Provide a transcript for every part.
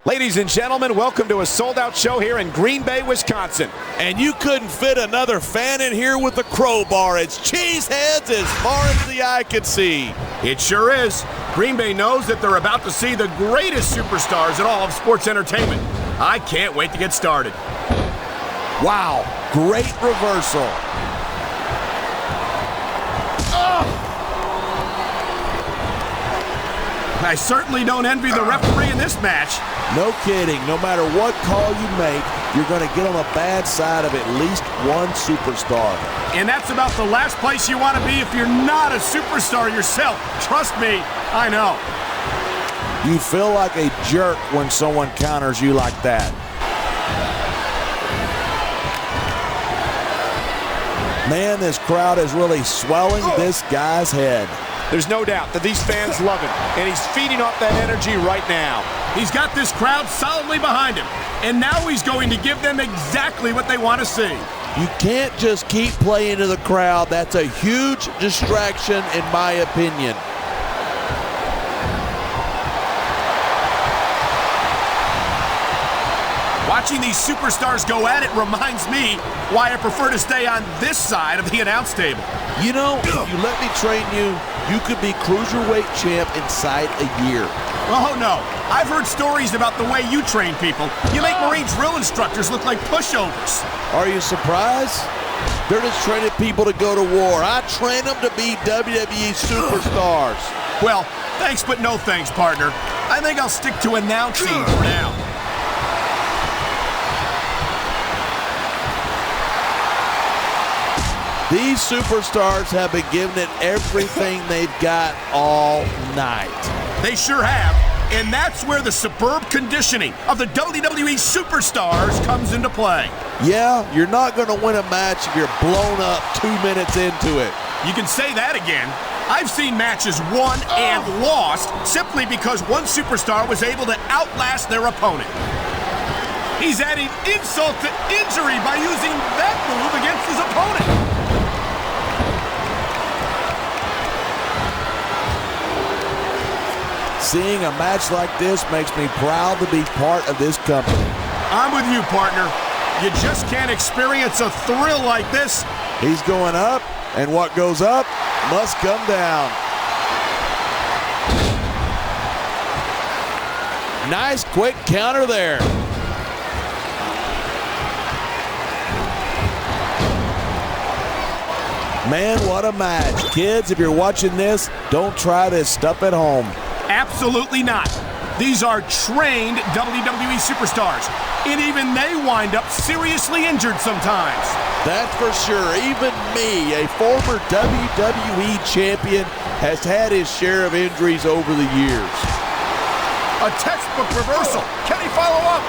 Ladies and gentlemen, welcome to a sold-out show here in Green Bay, Wisconsin. And you couldn't fit another fan in here with a crowbar. It's cheeseheads as far as the eye can see. It sure is. Green Bay knows that they're about to see the greatest superstars in all of sports entertainment. I can't wait to get started. Wow, great reversal. I certainly don't envy the referee in this match. No kidding. No matter what call you make, you're going to get on the bad side of at least one superstar. And that's about the last place you want to be if you're not a superstar yourself. Trust me, I know. You feel like a jerk when someone counters you like that. Man, this crowd is really swelling this guy's head. There's no doubt that these fans love him, and he's feeding off that energy right now. He's got this crowd solidly behind him, and now he's going to give them exactly what they want to see. You can't just keep playing to the crowd. That's a huge distraction, in my opinion. Watching these superstars go at it reminds me why I prefer to stay on this side of the announce table. You know, if you let me train you, you could be cruiserweight champ inside a year. Oh, no. I've heard stories about the way you train people. You make Marine drill instructors look like pushovers. Are you surprised? They're just training people to go to war. I train them to be WWE superstars. Well, thanks but no thanks, partner. I think I'll stick to announcing for now. These superstars have been giving it everything they've got all night. They sure have, and that's where the superb conditioning of the WWE superstars comes into play. Yeah, you're not going to win a match if you're blown up 2 minutes into it. You can say that again. I've seen matches won and lost simply because one superstar was able to outlast their opponent. He's adding insult to injury by using that move against his opponent. Seeing a match like this makes me proud to be part of this company. I'm with you, partner. You just can't experience a thrill like this. He's going up, and what goes up must come down. Nice quick counter there. Man, what a match. Kids, if you're watching this, don't try this stuff at home. Absolutely not. These are trained WWE superstars, and even they wind up seriously injured sometimes. That's for sure. Even me, a former WWE champion, has had his share of injuries over the years. A textbook reversal. Can he follow up?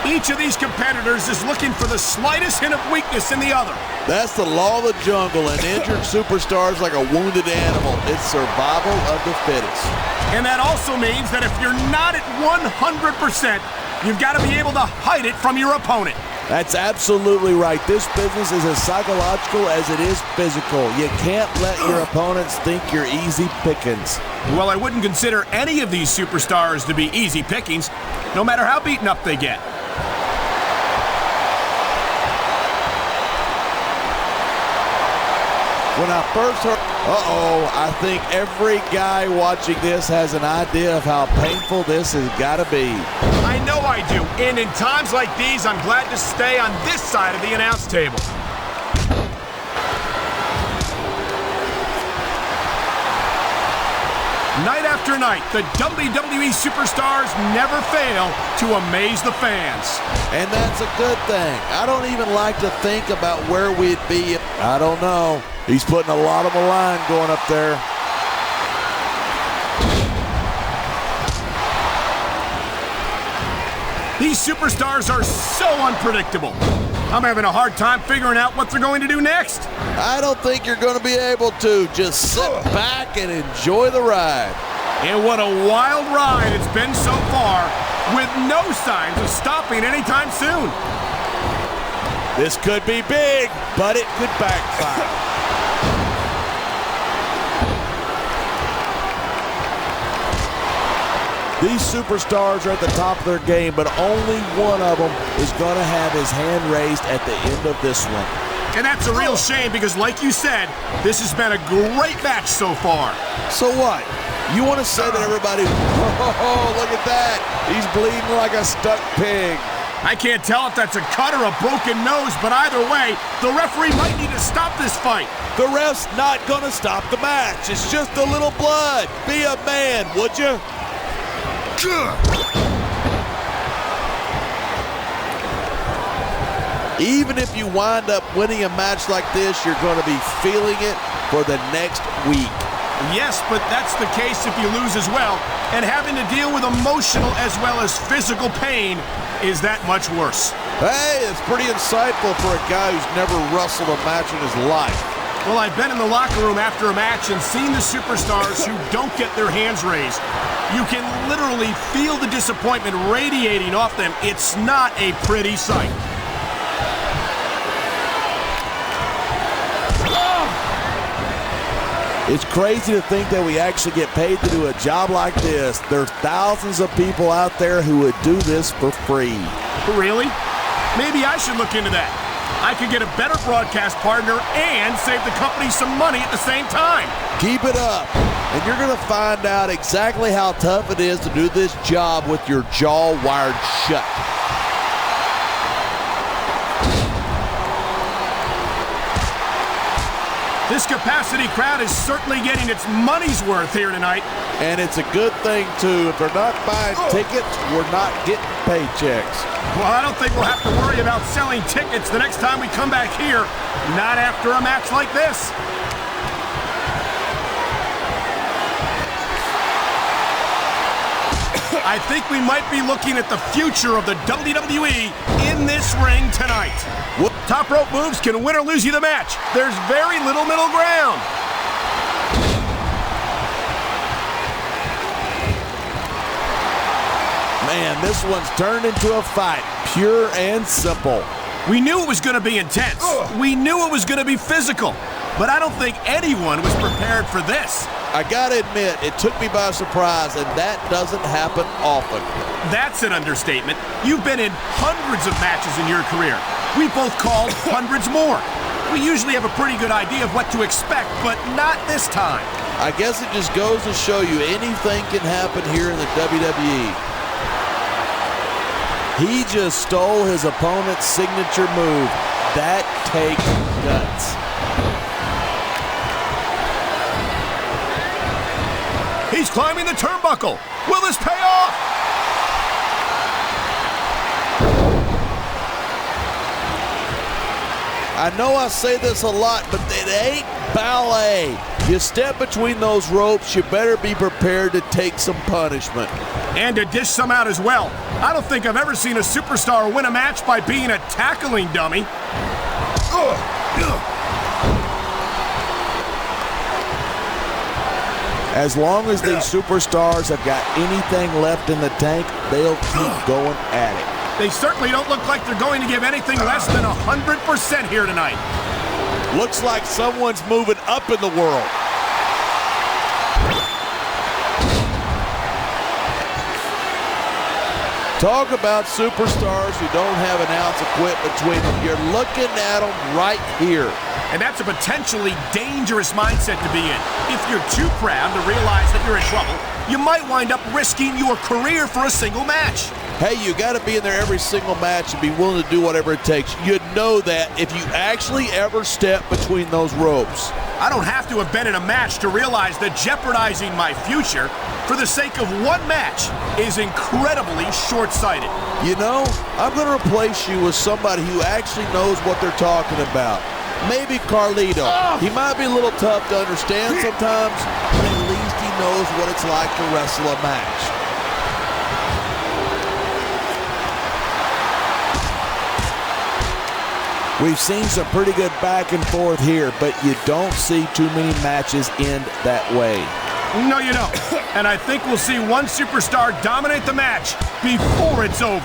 Each of these competitors is looking for the slightest hint of weakness in the other. That's the law of the jungle, and injured superstars like a wounded animal. It's survival of the fittest. And that also means that if you're not at 100%, you've got to be able to hide it from your opponent. That's absolutely right. This business is as psychological as it is physical. You can't let your opponents think you're easy pickings. Well, I wouldn't consider any of these superstars to be easy pickings, no matter how beaten up they get. When I first heard, I think every guy watching this has an idea of how painful this has got to be. I know I do, and in times like these, I'm glad to stay on this side of the announce table. Night after night, the WWE superstars never fail to amaze the fans. And that's a good thing. I don't even like to think about where we'd be. I don't know. He's putting a lot on the line going up there. These superstars are so unpredictable. I'm having a hard time figuring out what they're going to do next. I don't think you're going to be able to. Just sit back and enjoy the ride. And what a wild ride it's been so far, with no signs of stopping anytime soon. This could be big, but it could backfire. These superstars are at the top of their game, but only one of them is going to have his hand raised at the end of this one. And that's a real shame because, like you said, this has been a great match so far. So what? You want to say that everybody, oh, look at that. He's bleeding like a stuck pig. I can't tell if that's a cut or a broken nose, but either way, the referee might need to stop this fight. The ref's not going to stop the match. It's just a little blood. Be a man, would you? Even if you wind up winning a match like this, you're going to be feeling it for the next week. Yes, but that's the case if you lose as well. And having to deal with emotional as well as physical pain is that much worse. Hey, it's pretty insightful for a guy who's never wrestled a match in his life. Well, I've been in the locker room after a match and seen the superstars who don't get their hands raised. You can literally feel the disappointment radiating off them. It's not a pretty sight. It's crazy to think that we actually get paid to do a job like this. There's thousands of people out there who would do this for free. Really? Maybe I should look into that. I could get a better broadcast partner and save the company some money at the same time. Keep it up, and you're going to find out exactly how tough it is to do this job with your jaw wired shut. This capacity crowd is certainly getting its money's worth here tonight. And it's a good thing, too. If they're not buying tickets, we're not getting paychecks. Well, I don't think we'll have to worry about selling tickets the next time we come back here. Not after a match like this. I think we might be looking at the future of the WWE in this ring tonight. Top rope moves can win or lose you the match. There's very little middle ground. Man, this one's turned into a fight, pure and simple. We knew it was going to be intense. We knew it was going to be physical. But I don't think anyone was prepared for this. I gotta admit, it took me by surprise, and that doesn't happen often. That's an understatement. You've been in hundreds of matches in your career. We both called hundreds more. We usually have a pretty good idea of what to expect, but not this time. I guess it just goes to show you anything can happen here in the WWE. He just stole his opponent's signature move. That takes guts. He's climbing the turnbuckle. Will this pay off? I know I say this a lot, but it ain't ballet. You step between those ropes, you better be prepared to take some punishment. And to dish some out as well. I don't think I've ever seen a superstar win a match by being a tackling dummy. As long as these superstars have got anything left in the tank, they'll keep going at it. They certainly don't look like they're going to give anything less than 100% here tonight. Looks like someone's moving up in the world. Talk about superstars who don't have an ounce of quit between them. You're looking at them right here. And that's a potentially dangerous mindset to be in. If you're too proud to realize that you're in trouble, you might wind up risking your career for a single match. Hey, you got to be in there every single match and be willing to do whatever it takes. You'd know that if you actually ever step between those ropes. I don't have to have been in a match to realize that jeopardizing my future for the sake of one match is incredibly short-sighted. You know, I'm going to replace you with somebody who actually knows what they're talking about. Maybe Carlito. He might be a little tough to understand sometimes, but at least he knows what it's like to wrestle a match. We've seen some pretty good back and forth here, but you don't see too many matches end that way. No, you don't. And I think we'll see one superstar dominate the match before it's over.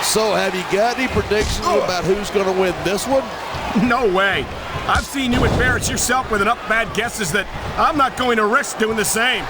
So, have you got any predictions about who's going to win this one? No way. I've seen you embarrass yourself with enough bad guesses that I'm not going to risk doing the same.